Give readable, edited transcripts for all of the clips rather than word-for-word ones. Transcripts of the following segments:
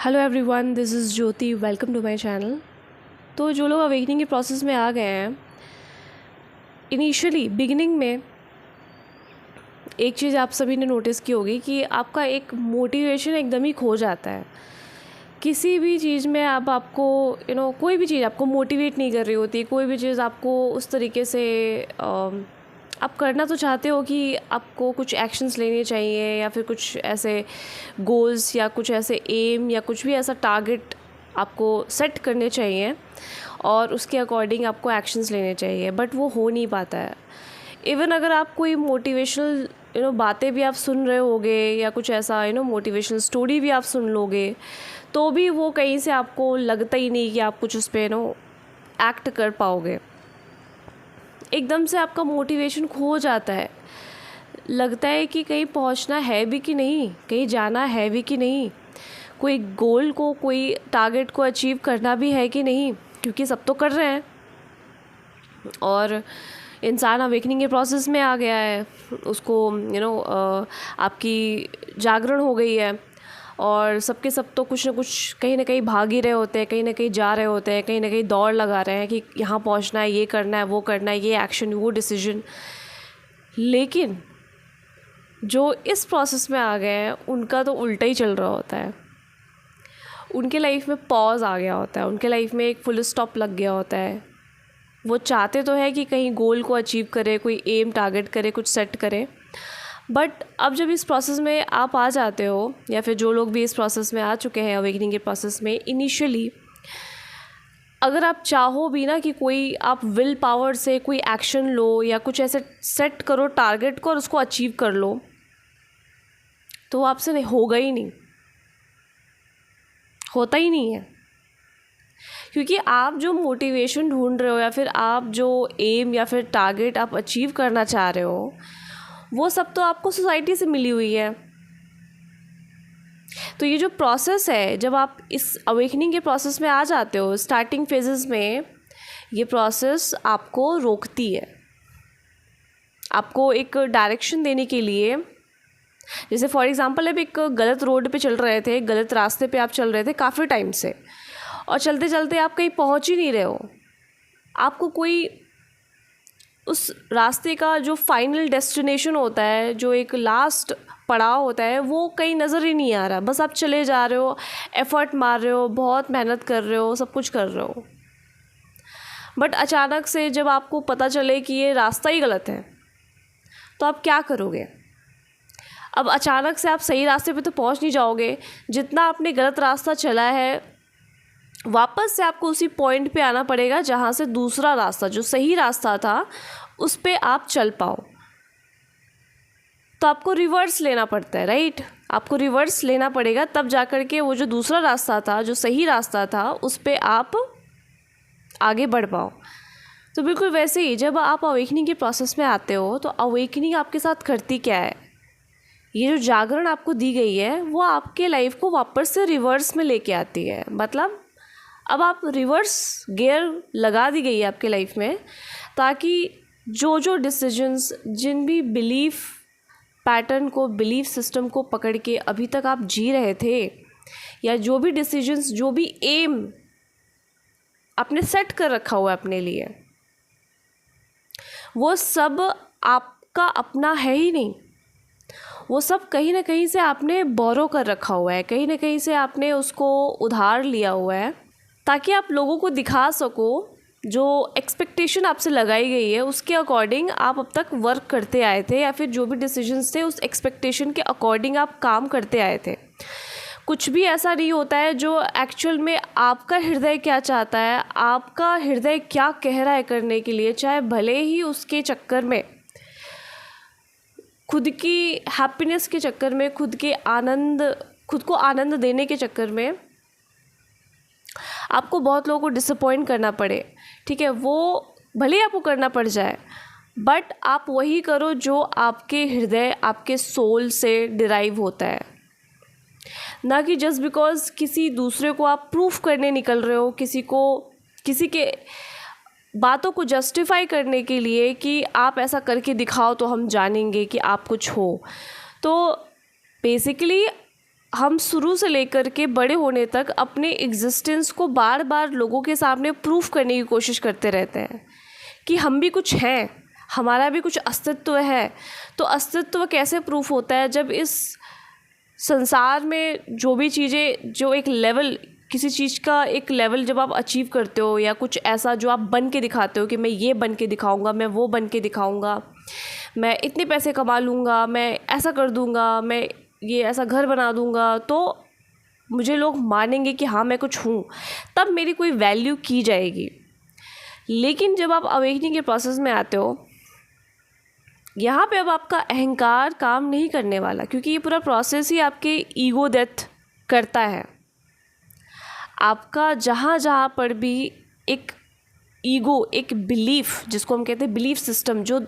Hello everyone, this is Jyoti. Welcome to my channel. तो जो लोग अवेकनिंग के प्रोसेस में आ गए हैं, इनिशियली बिगिनिंग में एक चीज़ आप सभी ने नोटिस की होगी कि आपका एक मोटिवेशन एकदम ही खो जाता है। किसी भी चीज़ में आपको कोई भी चीज़ आपको मोटिवेट नहीं कर रही होती, कोई भी चीज़ आपको उस तरीके से आप करना तो चाहते हो कि आपको कुछ एक्शंस लेने चाहिए या फिर कुछ ऐसे गोल्स या कुछ ऐसे एम या कुछ भी ऐसा टारगेट आपको सेट करने चाहिए और उसके अकॉर्डिंग आपको एक्शंस लेने चाहिए, बट वो हो नहीं पाता है। इवन अगर आप कोई मोटिवेशनल बातें भी आप सुन रहे होगे या कुछ ऐसा मोटिवेशनल स्टोरी भी आप सुन लोगे, तो भी वो कहीं से आपको लगता ही नहीं कि आप कुछ उस पर एक्ट कर पाओगे। एकदम से आपका मोटिवेशन खो जाता है। लगता है कि कहीं पहुंचना है भी कि नहीं, कहीं जाना है भी कि नहीं, कोई गोल को, कोई टारगेट को अचीव करना भी है कि नहीं, क्योंकि सब तो कर रहे हैं और इंसान अवेकनिंग के प्रोसेस में आ गया है। उसको आपकी जागरण हो गई है और सबके सब तो कुछ ना कहीं भाग ही रहे होते हैं, कहीं ना कहीं जा रहे होते हैं, कहीं ना कहीं दौड़ लगा रहे हैं कि यहाँ पहुँचना है, ये करना है, वो करना है, ये एक्शन, वो डिसीजन। लेकिन जो इस प्रोसेस में आ गए हैं उनका तो उल्टा ही चल रहा होता है। उनके लाइफ में पॉज आ गया होता है, उनके लाइफ में एक फुल स्टॉप लग गया होता है। वो चाहते तो है कि कहीं गोल को अचीव करे, कोई एम टारगेट करे, कुछ सेट करे, बट अब जब इस प्रोसेस में आप आ जाते हो या फिर जो लोग भी इस प्रोसेस में आ चुके हैं अवेकनिंग के प्रोसेस में, इनिशियली अगर आप चाहो भी ना कि कोई आप विल पावर से कोई एक्शन लो या कुछ ऐसे सेट करो टारगेट को और उसको अचीव कर लो, तो वो आपसे नहीं होगा, ही नहीं होता ही नहीं है। क्योंकि आप जो मोटिवेशन ढूंढ रहे हो या फिर आप जो एम या फिर टारगेट आप अचीव करना चाह रहे हो, वो सब तो आपको सोसाइटी से मिली हुई है। तो ये जो प्रोसेस है, जब आप इस अवेकनिंग के प्रोसेस में आ जाते हो, स्टार्टिंग फेजेस में ये प्रोसेस आपको रोकती है, आपको एक डायरेक्शन देने के लिए। जैसे फॉर एग्जांपल आप एक गलत रोड पे चल रहे थे, गलत रास्ते पे आप चल रहे थे काफ़ी टाइम से, और चलते चलते आप कहीं पहुंच ही नहीं रहे हो। आपको कोई उस रास्ते का जो फाइनल डेस्टिनेशन होता है, जो एक लास्ट पड़ाव होता है, वो कहीं नज़र ही नहीं आ रहा। बस आप चले जा रहे हो, एफर्ट मार रहे हो, बहुत मेहनत कर रहे हो, सब कुछ कर रहे हो, बट अचानक से जब आपको पता चले कि ये रास्ता ही गलत है, तो आप क्या करोगे? अब अचानक से आप सही रास्ते पे तो पहुंच नहीं जाओगे। जितना आपने गलत रास्ता चला है, वापस से आपको उसी पॉइंट पे आना पड़ेगा जहाँ से दूसरा रास्ता, जो सही रास्ता था, उस पे आप चल पाओ। तो आपको रिवर्स लेना पड़ता है, राइट? आपको रिवर्स लेना पड़ेगा, तब जाकर के वो जो दूसरा रास्ता था, जो सही रास्ता था, उस पे आप आगे बढ़ पाओ। तो बिल्कुल वैसे ही जब आप अवेकनिंग के प्रोसेस में आते हो, तो अवेकनिंग आपके साथ करती क्या है? ये जो जागरण आपको दी गई है, वो आपके लाइफ को वापस से रिवर्स में लेके आती है। मतलब अब आप रिवर्स गियर लगा दी गई है आपके लाइफ में, ताकि जो जो डिसीजंस, जिन भी बिलीफ पैटर्न को, बिलीफ सिस्टम को पकड़ के अभी तक आप जी रहे थे, या जो भी डिसीजंस, जो भी एम आपने सेट कर रखा हुआ है अपने लिए, वो सब आपका अपना है ही नहीं। वो सब कहीं ना कहीं से आपने बोरो कर रखा हुआ है, कहीं ना कहीं से आपने उसको उधार लिया हुआ है, ताकि आप लोगों को दिखा सको जो एक्सपेक्टेशन आपसे लगाई गई है उसके अकॉर्डिंग आप अब तक वर्क करते आए थे, या फिर जो भी डिसीजंस थे उस एक्सपेक्टेशन के अकॉर्डिंग आप काम करते आए थे। कुछ भी ऐसा नहीं होता है जो एक्चुअल में आपका हृदय क्या चाहता है, आपका हृदय क्या कह रहा है करने के लिए, चाहे भले ही उसके चक्कर में, खुद की हैप्पीनेस के चक्कर में, खुद को आनंद देने के चक्कर में आपको बहुत लोगों को डिसअपॉइंट करना पड़े, ठीक है, वो भले ही आपको करना पड़ जाए, बट आप वही करो जो आपके हृदय, आपके सोल से डिराइव होता है। ना कि जस्ट बिकॉज किसी दूसरे को आप प्रूफ करने निकल रहे हो, किसी के बातों को जस्टिफाई करने के लिए कि आप ऐसा करके दिखाओ तो हम जानेंगे कि आप कुछ हो। तो बेसिकली हम शुरू से लेकर के बड़े होने तक अपने एग्जिस्टेंस को बार बार लोगों के सामने प्रूफ करने की कोशिश करते रहते हैं कि हम भी कुछ हैं, हमारा भी कुछ अस्तित्व है। तो अस्तित्व कैसे प्रूफ होता है? जब इस संसार में जो भी चीज़ें, जो एक लेवल, किसी चीज़ का एक लेवल जब आप अचीव करते हो, या कुछ ऐसा जो आप बन के दिखाते हो कि मैं ये बन के दिखाऊंगा, मैं वो बन के दिखाऊंगा, मैं इतने पैसे कमा लूँगा, मैं ऐसा कर दूँगा, मैं ये ऐसा घर बना दूँगा, तो मुझे लोग मानेंगे कि हाँ मैं कुछ हूँ, तब मेरी कोई वैल्यू की जाएगी। लेकिन जब आप अवेकनिंग के प्रोसेस में आते हो, यहाँ पे अब आपका अहंकार काम नहीं करने वाला, क्योंकि ये पूरा प्रोसेस ही आपके ईगो डेथ करता है। आपका जहाँ जहाँ पर भी एक ईगो, एक बिलीफ, जिसको हम कहते हैं बिलीफ सिस्टम, जो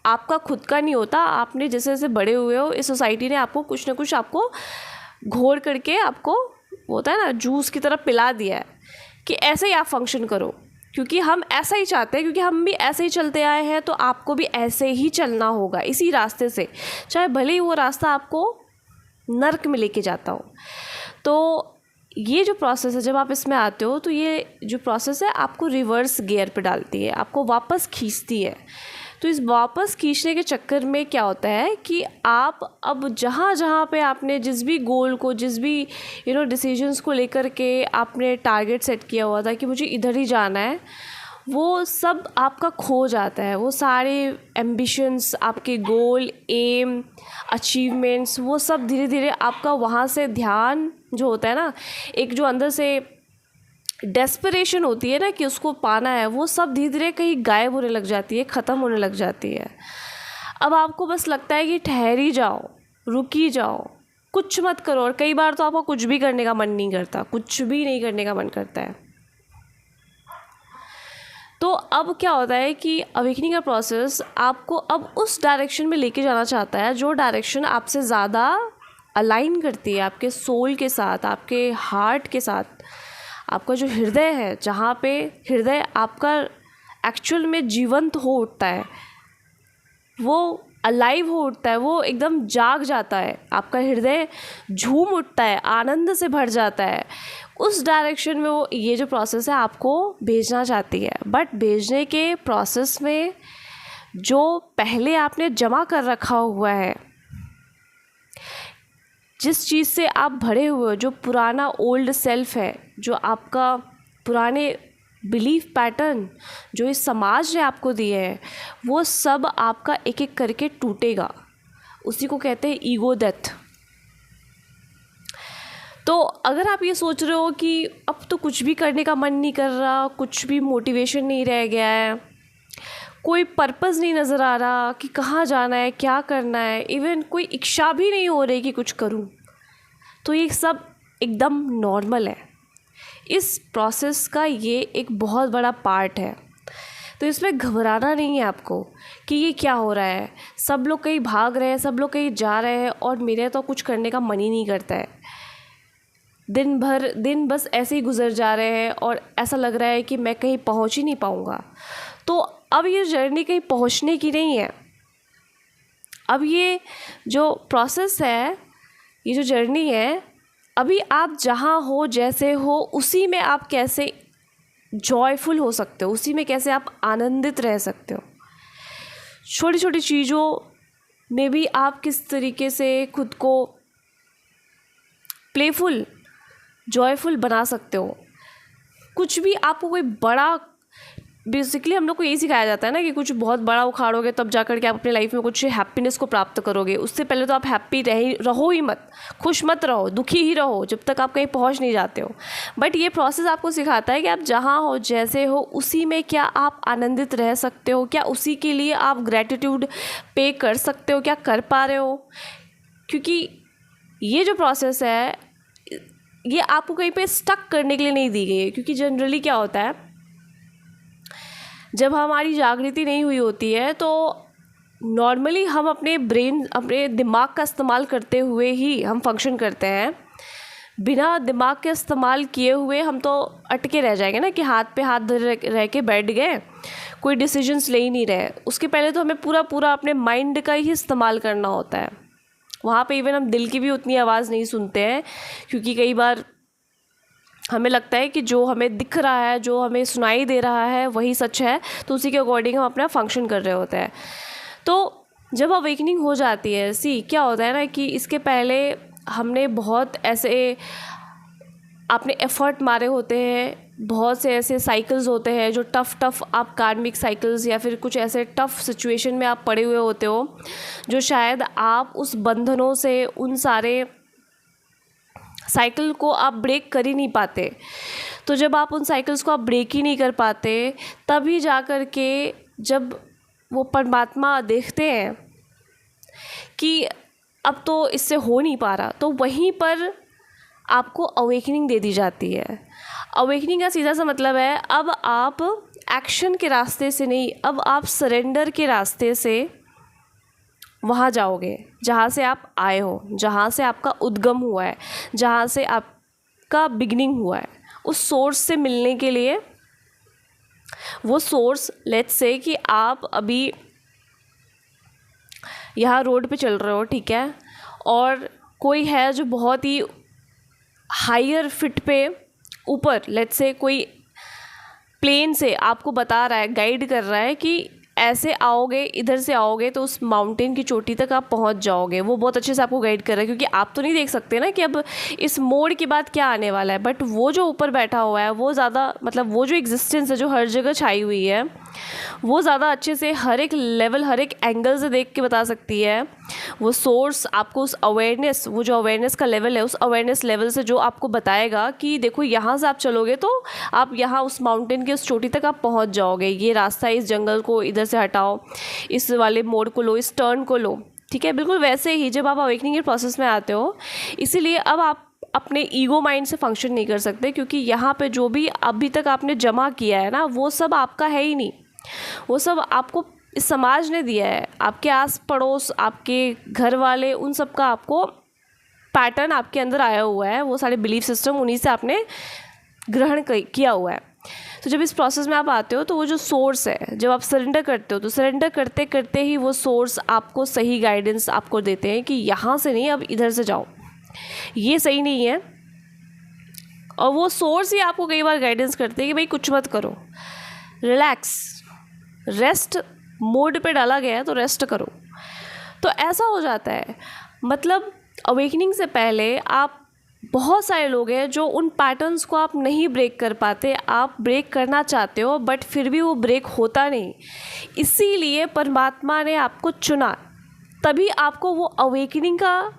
आपका खुद का नहीं होता, आपने जैसे जैसे बड़े हुए हो, इस सोसाइटी ने आपको कुछ ना कुछ आपको घोर करके, आपको होता है ना जूस की तरह पिला दिया है कि ऐसे ही आप फंक्शन करो, क्योंकि हम ऐसा ही चाहते हैं, क्योंकि हम भी ऐसे ही चलते आए हैं, तो आपको भी ऐसे ही चलना होगा, इसी रास्ते से, चाहे भले ही वो रास्ता आपको नर्क में लेके जाता हो। तो ये जो प्रोसेस है, जब आप इसमें आते हो, तो ये जो प्रोसेस है आपको रिवर्स गियर पे डालती है, आपको वापस खींचती है। तो इस वापस खींचने के चक्कर में क्या होता है कि आप अब जहाँ जहाँ पे आपने जिस भी गोल को, जिस भी डिसीजंस को लेकर के आपने टारगेट सेट किया हुआ था कि मुझे इधर ही जाना है, वो सब आपका खो जाता है। वो सारे एम्बिशंस, आपके गोल, एम, अचीवमेंट्स, वो सब धीरे धीरे आपका वहाँ से ध्यान जो होता है ना, एक जो अंदर से डेस्परेशन होती है ना कि उसको पाना है, वो सब धीरे धीरे कहीं गायब होने लग जाती है, ख़त्म होने लग जाती है। अब आपको बस लगता है कि ठहर ही जाओ, रुक ही जाओ, कुछ मत करो। और कई बार तो आपको कुछ भी करने का मन नहीं करता, कुछ भी नहीं करने का मन करता है। तो अब क्या होता है कि अवेकनिंग का प्रोसेस आपको अब उस डायरेक्शन में लेके जाना चाहता है जो डायरेक्शन आपसे ज़्यादा अलाइन करती है, आपके सोल के साथ, आपके हार्ट के साथ, आपका जो हृदय है, जहाँ पे हृदय आपका एक्चुअल में जीवंत हो उठता है, वो अलाइव हो उठता है, वो एकदम जाग जाता है, आपका हृदय झूम उठता है, आनंद से भर जाता है। उस डायरेक्शन में वो ये जो प्रोसेस है आपको भेजना चाहती है। बट भेजने के प्रोसेस में जो पहले आपने जमा कर रखा हुआ है, जिस चीज़ से आप भरे हुए हो, जो पुराना ओल्ड सेल्फ है, जो आपका पुराने बिलीफ पैटर्न जो इस समाज ने आपको दिए हैं, वो सब आपका एक एक करके टूटेगा। उसी को कहते हैं ईगो डेथ। तो अगर आप ये सोच रहे हो कि अब तो कुछ भी करने का मन नहीं कर रहा, कुछ भी मोटिवेशन नहीं रह गया है, कोई पर्पस नहीं नज़र आ रहा कि कहाँ जाना है, क्या करना है, इवन कोई इच्छा भी नहीं हो रही कि कुछ करूँ, तो ये सब एकदम नॉर्मल है। इस प्रोसेस का ये एक बहुत बड़ा पार्ट है। तो इसमें घबराना नहीं है आपको कि ये क्या हो रहा है, सब लोग कहीं भाग रहे हैं, सब लोग कहीं जा रहे हैं और मेरे तो कुछ करने का मन ही नहीं करता है। दिन बस ऐसे ही गुजर जा रहे हैं और ऐसा लग रहा है कि मैं कहीं पहुंच ही नहीं पाऊंगा। तो अब ये जर्नी कहीं पहुंचने की नहीं है। अब ये जो प्रोसेस है, ये जो जर्नी है, अभी आप जहाँ हो, जैसे हो, उसी में आप कैसे जॉयफुल हो सकते हो, उसी में कैसे आप आनंदित रह सकते हो। छोटी छोटी चीज़ों में भी आप किस तरीके से खुद को प्लेफुल, जॉयफुल बना सकते हो। कुछ भी आपको कोई बड़ा, बेसिकली हम लोग को यही सिखाया जाता है ना कि कुछ बहुत बड़ा उखाड़ोगे तब जाकर के आप अपने लाइफ में कुछ हैप्पीनेस को प्राप्त करोगे। उससे पहले तो आप हैप्पी रहो ही मत, खुश मत रहो, दुखी ही रहो जब तक आप कहीं पहुंच नहीं जाते हो। बट ये प्रोसेस आपको सिखाता है कि आप जहाँ हो, जैसे हो, उसी में क्या आप आनंदित रह सकते हो, क्या उसी के लिए आप ग्रैटिट्यूड पे कर सकते हो, क्या कर पा रहे हो। क्योंकि ये जो प्रोसेस है, ये आपको कहीं पे स्टक करने के लिए नहीं दी गई है। क्योंकि जनरली क्या होता है, जब हमारी जागृति नहीं हुई होती है तो नॉर्मली हम अपने ब्रेन, अपने दिमाग का इस्तेमाल करते हुए ही हम फंक्शन करते हैं। बिना दिमाग के इस्तेमाल किए हुए हम तो अटके रह जाएंगे ना, कि हाथ पे हाथ धरे रह के बैठ गए, कोई डिसीजंस ले ही नहीं रहे। उसके पहले तो हमें पूरा अपने माइंड का ही इस्तेमाल करना होता है। वहाँ पे इवन हम दिल की भी उतनी आवाज़ नहीं सुनते हैं, क्योंकि कई बार हमें लगता है कि जो हमें दिख रहा है, जो हमें सुनाई दे रहा है वही सच है, तो उसी के अकॉर्डिंग हम अपना फंक्शन कर रहे होते हैं। तो जब अवेकनिंग हो जाती है, क्या होता है ना कि इसके पहले हमने बहुत ऐसे आपने एफ़र्ट मारे होते हैं, बहुत से ऐसे साइकिल्स होते हैं जो टफ़ आप कार्मिक साइकिल्स या फिर कुछ ऐसे टफ़ सिचुएशन में आप पड़े हुए होते हो, जो शायद आप उस बंधनों से, उन सारे साइकिल को आप ब्रेक कर ही नहीं पाते। तो जब आप उन साइकिल्स को आप ब्रेक ही नहीं कर पाते, तभी जा कर के जब वो परमात्मा देखते हैं कि अब तो इससे हो नहीं पा रहा, तो वहीं पर आपको अवेकनिंग दे दी जाती है। अवेकनिंग का सीधा सा मतलब है, अब आप एक्शन के रास्ते से नहीं, अब आप सरेंडर के रास्ते से वहाँ जाओगे जहाँ से आप आए हो, जहाँ से आपका उद्गम हुआ है, जहाँ से आपका बिगनिंग हुआ है, उस सोर्स से मिलने के लिए। वो सोर्स, लेट्स से कि आप अभी यहाँ रोड पे चल रहे हो, ठीक है, और कोई है जो बहुत ही हायर फिट पे ऊपर, लेट्स से कोई प्लेन से आपको बता रहा है, गाइड कर रहा है कि ऐसे आओगे, इधर से आओगे तो उस माउंटेन की चोटी तक आप पहुंच जाओगे। वो बहुत अच्छे से आपको गाइड कर रहा है, क्योंकि आप तो नहीं देख सकते ना कि अब इस मोड़ के बाद क्या आने वाला है, बट वो जो ऊपर बैठा हुआ है वो ज़्यादा, मतलब वो जो एग्जिस्टेंस है जो हर जगह छाई हुई है, वो ज़्यादा अच्छे से हर एक लेवल, हर एक एंगल से देख के बता सकती है। वो सोर्स आपको उस अवेयरनेस, वो जो अवेयरनेस का लेवल है, उस अवेयरनेस लेवल से जो आपको बताएगा कि देखो यहाँ से आप चलोगे तो आप यहाँ उस माउंटेन की उस चोटी तक आप पहुँच जाओगे, ये रास्ता, इस जंगल को इधर से हटाओ, इस वाले मोड़ को लो, इस टर्न को लो, ठीक है। बिल्कुल वैसे ही जब आप अवेकनिंग के प्रोसेस में आते हो, इसीलिए अब आप अपने ईगो माइंड से फंक्शन नहीं कर सकते, क्योंकि यहाँ पे जो भी अभी तक आपने जमा किया है ना, वो सब आपका है ही नहीं। वो सब आपको इस समाज ने दिया है, आपके आस पड़ोस, आपके घर वाले, उन सब का आपको पैटर्न आपके अंदर आया हुआ है, वो सारे बिलीफ सिस्टम उन्हीं से आपने ग्रहण किया हुआ है। तो जब इस प्रोसेस में आप आते हो तो वो जो सोर्स है, जब आप सरेंडर करते हो, तो सरेंडर करते करते ही वो सोर्स आपको सही गाइडेंस आपको देते हैं कि यहाँ से नहीं, अब इधर से जाओ, ये सही नहीं है। और वो सोर्स ही आपको कई बार गाइडेंस करते हैं कि भाई कुछ मत करो, रिलैक्स, रेस्ट मोड पे डाला गया है तो रेस्ट करो। तो ऐसा हो जाता है। मतलब अवेकनिंग से पहले आप, बहुत सारे लोग हैं जो उन पैटर्न्स को आप नहीं ब्रेक कर पाते, आप ब्रेक करना चाहते हो बट फिर भी वो ब्रेक होता नहीं। इसीलिए परमात्मा ने आपको चुना, तभी आपको वो अवेकनिंग का,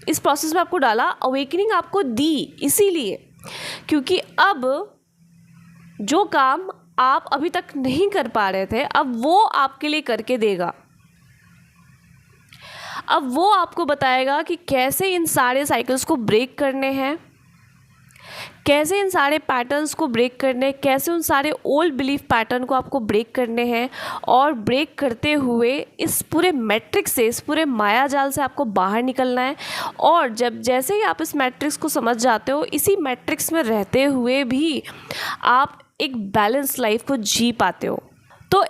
इस प्रोसेस में आपको डाला, अवेकनिंग आपको दी इसीलिए, क्योंकि अब जो काम आप अभी तक नहीं कर पा रहे थे, अब वो आपके लिए करके देगा। अब वो आपको बताएगा कि कैसे इन सारे साइकिल्स को ब्रेक करने हैं, कैसे इन सारे पैटर्न्स को ब्रेक करने, कैसे उन सारे ओल्ड बिलीफ पैटर्न को आपको ब्रेक करने हैं, और ब्रेक करते हुए इस पूरे मैट्रिक्स से, इस पूरे माया जाल से आपको बाहर निकलना है। और जब जैसे ही आप इस मैट्रिक्स को समझ जाते हो, इसी मैट्रिक्स में रहते हुए भी आप एक बैलेंस लाइफ को जी पाते हो। तो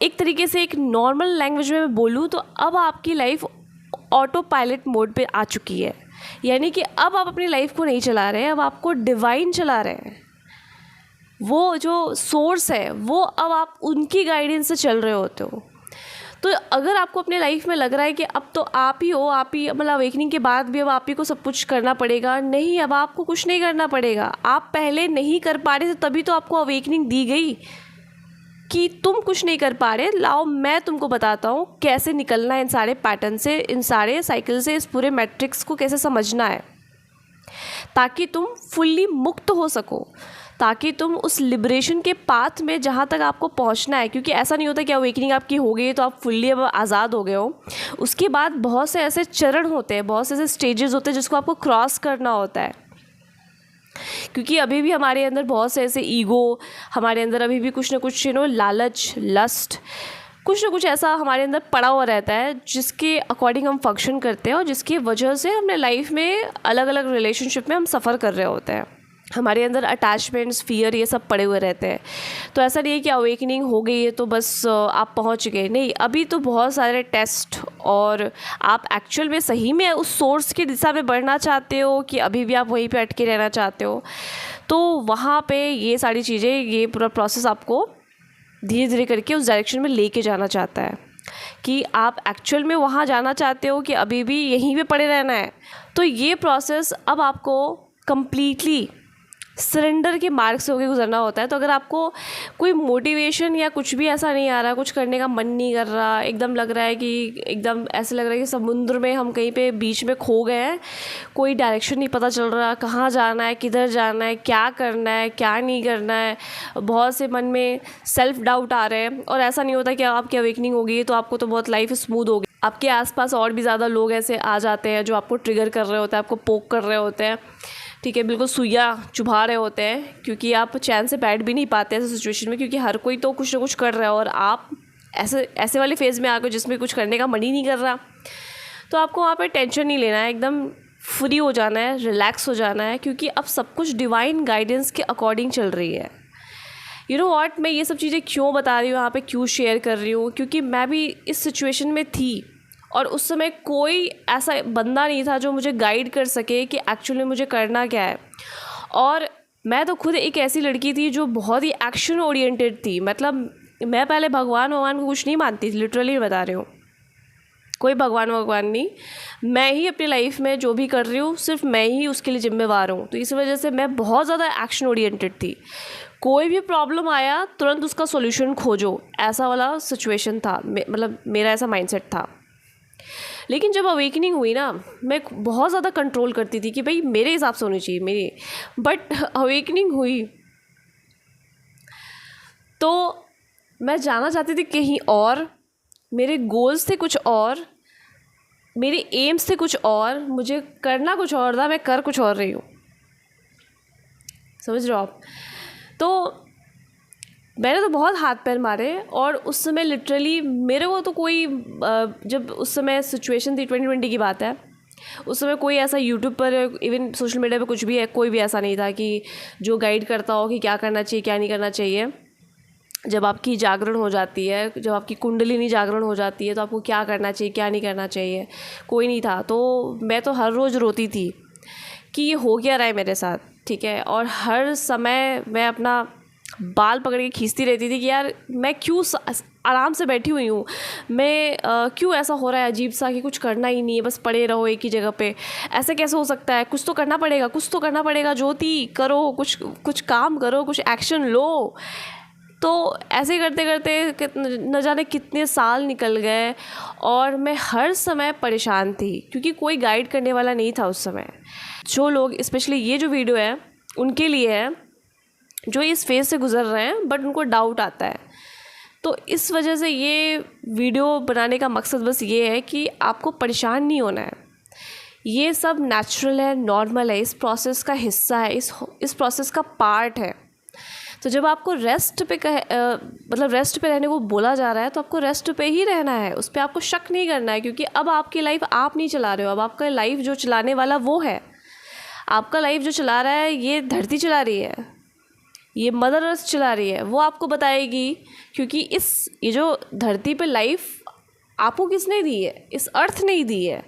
एक तरीके से, एक नॉर्मल लैंग्वेज में मैं बोलूँ तो अब आपकी लाइफ ऑटो पायलट मोड पे आ चुकी है, यानी कि अब आप अपनी लाइफ को नहीं चला रहे हैं, अब आपको डिवाइन चला रहे हैं। वो जो सोर्स है वो अब आप उनकी गाइडेंस से चल रहे होते हो। तो अगर आपको अपने लाइफ में लग रहा है कि अब तो आप ही हो, आप ही, मतलब अवेकनिंग के बाद भी अब आप ही को सब कुछ करना पड़ेगा, नहीं, अब आपको कुछ नहीं करना पड़ेगा। आप पहले नहीं कर पा रहे थे, तभी तो आपको अवेकनिंग दी गई कि तुम कुछ नहीं कर पा रहे, लाओ मैं तुमको बताता हूँ कैसे निकलना है इन सारे पैटर्न से, इन सारे साइकिल से, इस पूरे मैट्रिक्स को कैसे समझना है, ताकि तुम फुल्ली मुक्त हो सको, ताकि तुम उस लिबरेशन के पाथ में जहाँ तक आपको पहुँचना है। क्योंकि ऐसा नहीं होता कि अवेकनिंग आपकी हो गई तो आप फुल्ली अब आज़ाद हो गए हो। उसके बाद बहुत से ऐसे चरण होते हैं, बहुत से ऐसे स्टेजेस होते हैं जिसको आपको क्रॉस करना होता है। क्योंकि अभी भी हमारे अंदर बहुत से ऐसे ईगो, हमारे अंदर अभी भी कुछ ना कुछ लालच, लस्ट, कुछ ना कुछ ऐसा हमारे अंदर पड़ा हुआ रहता है, जिसके अकॉर्डिंग हम फंक्शन करते हैं और जिसकी वजह से हमने लाइफ में अलग अलग रिलेशनशिप में हम सफ़र कर रहे होते हैं। हमारे अंदर अटैचमेंट्स, फियर, ये सब पड़े हुए रहते हैं। तो ऐसा नहीं है कि अवेकनिंग हो गई है तो बस आप पहुंच गए, नहीं, अभी तो बहुत सारे टेस्ट, और आप एक्चुअल में सही में उस सोर्स की दिशा में बढ़ना चाहते हो कि अभी भी आप वहीं पे अटके रहना चाहते हो, तो वहाँ पे ये सारी चीज़ें, ये पूरा प्रोसेस आपको धीरे धीरे करके उस डायरेक्शन में लेके जाना चाहता है कि आप एक्चुअल में वहाँ जाना चाहते हो कि अभी भी यहीं पे पड़े रहना है। तो ये प्रोसेस अब आपको कंप्लीटली सरेंडर के मार्ग से होकर गुजरना होता है। तो अगर आपको कोई मोटिवेशन या कुछ भी ऐसा नहीं आ रहा, कुछ करने का मन नहीं कर रहा, एकदम लग रहा है कि एकदम ऐसे लग रहा है कि समुद्र में हम कहीं पे बीच में खो गए हैं, कोई डायरेक्शन नहीं पता चल रहा, कहाँ जाना है, किधर जाना है, क्या करना है, क्या नहीं करना है, बहुत से मन में सेल्फ डाउट आ रहे हैं। और ऐसा नहीं होता कि आपकी अवेकनिंग हो गई तो आपको तो बहुत लाइफ स्मूथ हो गई, आपके आसपास और भी ज़्यादा लोग ऐसे आ जाते हैं जो आपको ट्रिगर कर रहे होते हैं, आपको पोक कर रहे होते हैं, ठीक है, बिल्कुल सुइयाँ चुभा रहे होते हैं, क्योंकि आप चैन से बैठ भी नहीं पाते ऐसे सिचुएशन में, क्योंकि हर कोई तो कुछ ना कुछ कर रहा है और आप ऐसे वाले फेज़ में आ गए जिसमें कुछ करने का मन ही नहीं कर रहा। तो आपको वहाँ पे टेंशन नहीं लेना है, एकदम फ्री हो जाना है, रिलैक्स हो जाना है, क्योंकि अब सब कुछ डिवाइन गाइडेंस के अकॉर्डिंग चल रही है। यू नो व्हाट, मैं ये सब चीज़ें क्यों बता रही हूँ यहाँ पे, क्यों शेयर कर रही हूँ, क्योंकि मैं भी इस सिचुएशन में थी और उस समय कोई ऐसा बंदा नहीं था जो मुझे गाइड कर सके कि एक्चुअली मुझे करना क्या है। और मैं तो खुद एक ऐसी लड़की थी जो बहुत ही एक्शन ओरिएंटेड थी, मतलब मैं पहले भगवान को कुछ नहीं मानती थी, लिटरली बता रही हूँ, कोई भगवान नहीं, मैं ही अपनी लाइफ में जो भी कर रही हूँ सिर्फ मैं ही उसके लिए जिम्मेवार हूँ। तो इस वजह से मैं बहुत ज़्यादा एक्शन ओरिएंटेड थी, कोई भी प्रॉब्लम आया तुरंत उसका सॉल्यूशन खोजो, ऐसा वाला सिचुएशन था, मतलब मेरा ऐसा माइंडसेट था। लेकिन जब अवेकनिंग हुई ना, मैं बहुत ज़्यादा कंट्रोल करती थी कि भाई मेरे हिसाब से होनी चाहिए मेरी, बट अवेकनिंग हुई तो मैं जाना चाहती थी कहीं और, मेरे गोल्स थे कुछ और, मेरे एम्स थे कुछ और, मुझे करना कुछ और था, मैं कर कुछ और रही हूँ, समझ रहे हो आप। तो मैंने तो बहुत हाथ पैर मारे, और उस समय लिटरली मेरे को तो कोई जब उस समय सिचुएशन थी 2020 की बात है, उस समय कोई ऐसा यूट्यूब पर, इवन सोशल मीडिया पे कुछ भी है, कोई भी ऐसा नहीं था कि जो गाइड करता हो कि क्या करना चाहिए क्या नहीं करना चाहिए। जब आपकी जागरण हो जाती है, जब आपकी कुंडलिनी जागरण हो जाती है, तो आपको क्या करना चाहिए क्या नहीं करना चाहिए, कोई नहीं था। तो मैं तो हर रोज़ रोती थी कि ये हो क्या रहा है मेरे साथ, ठीक है। और हर समय मैं अपना बाल पकड़ के खींचती रहती थी कि यार मैं क्यों आराम से बैठी हुई हूँ, मैं क्यों ऐसा हो रहा है अजीब सा कि कुछ करना ही नहीं है, बस पड़े रहो एक ही जगह पे, ऐसे कैसे हो सकता है, कुछ तो करना पड़ेगा, कुछ तो करना पड़ेगा, ज्योति करो, कुछ काम करो, कुछ एक्शन लो। तो ऐसे करते करते न जाने कितने साल निकल गए, और मैं हर समय परेशान थी क्योंकि कोई गाइड करने वाला नहीं था उस समय। जो लोग, स्पेशली ये जो वीडियो है उनके लिए है जो इस फेज़ से गुज़र रहे हैं बट उनको डाउट आता है। तो इस वजह से ये वीडियो बनाने का मकसद बस ये है कि आपको परेशान नहीं होना है, ये सब नेचुरल है, नॉर्मल है, इस प्रोसेस का हिस्सा है, इस प्रोसेस का पार्ट है। तो जब आपको रेस्ट पे मतलब रेस्ट पे रहने को बोला जा रहा है तो आपको रेस्ट पे ही रहना है, उस पर आपको शक नहीं करना है, क्योंकि अब आपकी लाइफ आप नहीं चला रहे हो, अब आपका लाइफ जो चलाने वाला वो है। आपका लाइफ जो चला रहा है ये धरती चला रही है, ये मदर अर्थ चला रही है, वो आपको बताएगी। क्योंकि ये जो धरती पे लाइफ आपको किसने दी है, इस अर्थ ने ही दी है।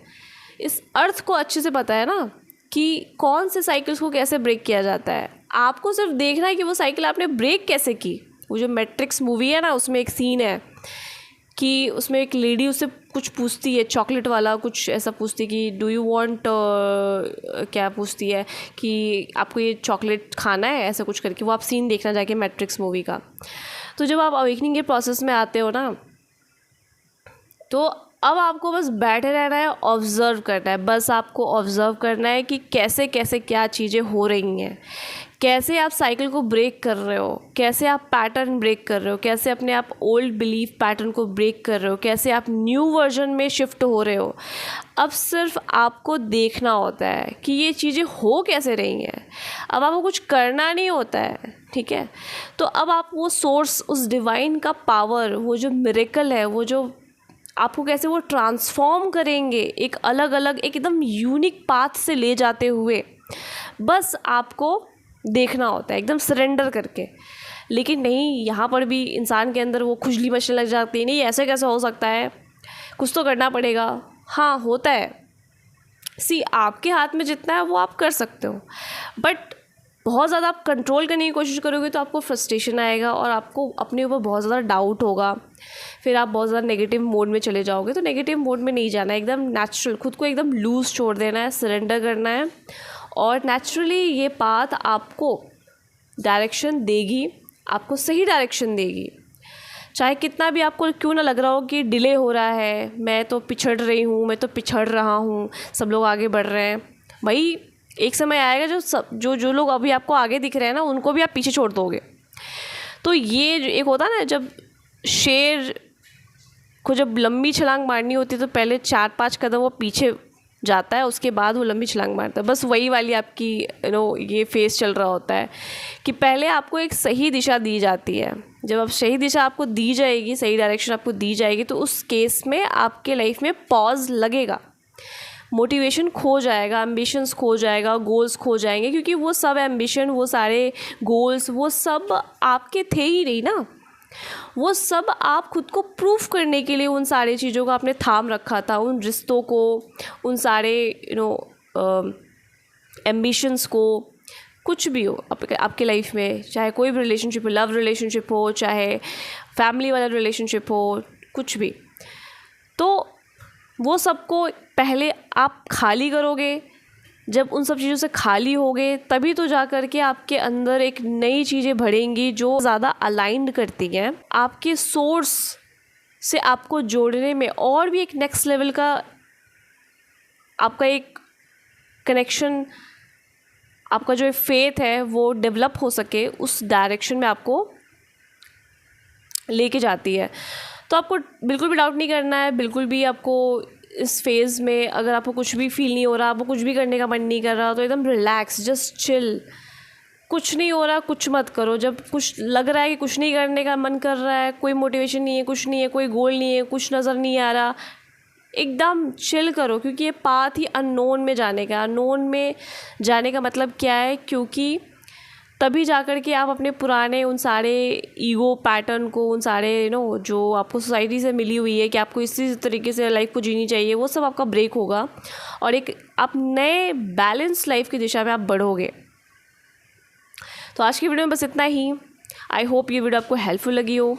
इस अर्थ को अच्छे से पता है ना कि कौन से साइकिल्स को कैसे ब्रेक किया जाता है। आपको सिर्फ देखना है कि वो साइकिल आपने ब्रेक कैसे की। वो जो मैट्रिक्स मूवी है ना, उसमें एक सीन है कि उसमें एक लेडी उससे कुछ पूछती है, चॉकलेट वाला कुछ ऐसा पूछती कि डू यू वांट, क्या पूछती है कि आपको ये चॉकलेट खाना है, ऐसा कुछ करके। वो आप सीन देखना जाके मैट्रिक्स मूवी का। तो जब आप अवेकनिंग के प्रोसेस में आते हो ना, तो अब आपको बस बैठे रहना है, ऑब्ज़र्व करना है। बस आपको ऑब्ज़र्व करना है कि कैसे कैसे क्या चीज़ें हो रही हैं, कैसे आप साइकिल को ब्रेक कर रहे हो, कैसे आप पैटर्न ब्रेक कर रहे हो, कैसे अपने आप ओल्ड बिलीफ पैटर्न को ब्रेक कर रहे हो, कैसे आप न्यू वर्जन में शिफ्ट हो रहे हो। अब सिर्फ आपको देखना होता है कि ये चीज़ें हो कैसे रही हैं। अब आपको कुछ करना नहीं होता है, ठीक है। तो अब आप वो सोर्स, उस डिवाइन का पावर, वो जो मिरेकल है, वो जो आपको कैसे वो ट्रांसफॉर्म करेंगे एक अलग अलग एकदम यूनिक पाथ से ले जाते हुए, बस आपको देखना होता है एकदम सरेंडर करके। लेकिन नहीं, यहाँ पर भी इंसान के अंदर वो खुजली मचने लग जाती है, नहीं ऐसे कैसे हो सकता है, कुछ तो करना पड़ेगा। हाँ होता है, आपके हाथ में जितना है वो आप कर सकते हो, बट बहुत ज़्यादा आप कंट्रोल करने की कोशिश करोगे तो आपको फ्रस्ट्रेशन आएगा और आपको अपने ऊपर बहुत ज़्यादा डाउट होगा, फिर आप बहुत ज़्यादा नेगेटिव मोड में चले जाओगे। तो नेगेटिव मोड में नहीं जाना है, एकदम नेचुरल, खुद को एकदम लूज़ छोड़ देना है, सरेंडर करना है, और नेचुरली ये पाथ आपको डायरेक्शन देगी, आपको सही डायरेक्शन देगी। चाहे कितना भी आपको क्यों ना लग रहा हो कि डिले हो रहा है, मैं तो पिछड़ रही हूँ, मैं तो पिछड़ रहा हूँ, सब लोग आगे बढ़ रहे हैं, भाई एक समय आएगा जो लोग अभी आपको आगे दिख रहे हैं ना, उनको भी आप पीछे छोड़ दोगे। तो ये एक होता है ना, जब शेर को जब लंबी छलांग मारनी होती है तो पहले 4-5 कदम वो पीछे जाता है, उसके बाद वो लंबी छलांग मारता है। बस वही वाली आपकी ये फेस चल रहा होता है कि पहले आपको एक सही दिशा दी जाती है। जब आप सही दिशा आपको दी जाएगी, सही डायरेक्शन आपको दी जाएगी, तो उस केस में आपके लाइफ में पॉज लगेगा, मोटिवेशन खो जाएगा, एम्बिशंस खो जाएगा, गोल्स खो जाएंगे, क्योंकि वो सब एम्बिशन, वो सारे गोल्स, वो सब आपके थे ही नहीं ना। वो सब आप खुद को प्रूफ करने के लिए उन सारी चीज़ों को आपने थाम रखा था, उन रिश्तों को, उन सारे एम्बिशंस को, कुछ भी हो आपके लाइफ में, चाहे कोई भी रिलेशनशिप हो, लव रिलेशनशिप हो, चाहे फैमिली वाला रिलेशनशिप हो, कुछ भी, तो वो सबको पहले आप खाली करोगे। जब उन सब चीज़ों से खाली होगे तभी तो जा कर के आपके अंदर एक नई चीज़ें बढ़ेंगी जो ज़्यादा अलाइंड करती हैं आपके सोर्स से, आपको जोड़ने में, और भी एक नेक्स्ट लेवल का आपका एक कनेक्शन, आपका जो फेथ है वो डेवलप हो सके, उस डायरेक्शन में आपको लेके जाती है। तो आपको बिल्कुल भी डाउट नहीं करना है, बिल्कुल भी आपको इस फेज़ में अगर आपको कुछ भी फील नहीं हो रहा, आपको कुछ भी करने का मन नहीं कर रहा, तो एकदम रिलैक्स, जस्ट चिल, कुछ नहीं हो रहा कुछ मत करो। जब कुछ लग रहा है कि कुछ नहीं करने का मन कर रहा है, कोई मोटिवेशन नहीं है, कुछ नहीं है, कोई गोल नहीं है, कुछ नज़र नहीं आ रहा, एकदम चिल करो, क्योंकि ये पाथ ही अननोन में जाने का। अननोन में जाने का मतलब क्या है, क्योंकि तभी जाकर के आप अपने पुराने उन सारे ईगो पैटर्न को, उन सारे जो आपको सोसाइटी से मिली हुई है कि आपको इसी तरीके से लाइफ को जीनी चाहिए, वो सब आपका ब्रेक होगा और एक आप नए बैलेंस लाइफ की दिशा में आप बढ़ोगे। तो आज की वीडियो में बस इतना ही। आई होप ये वीडियो आपको हेल्पफुल लगी हो,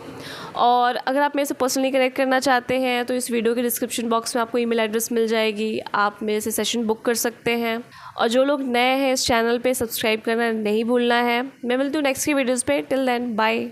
और अगर आप मेरे से पर्सनली कनेक्ट करना चाहते हैं तो इस वीडियो के डिस्क्रिप्शन बॉक्स में आपको ईमेल एड्रेस मिल जाएगी, आप मेरे से सेशन बुक कर सकते हैं। और जो लोग नए हैं इस चैनल पे, सब्सक्राइब करना नहीं भूलना है। मैं मिलती हूँ नेक्स्ट की वीडियोज़ पे। Till then bye.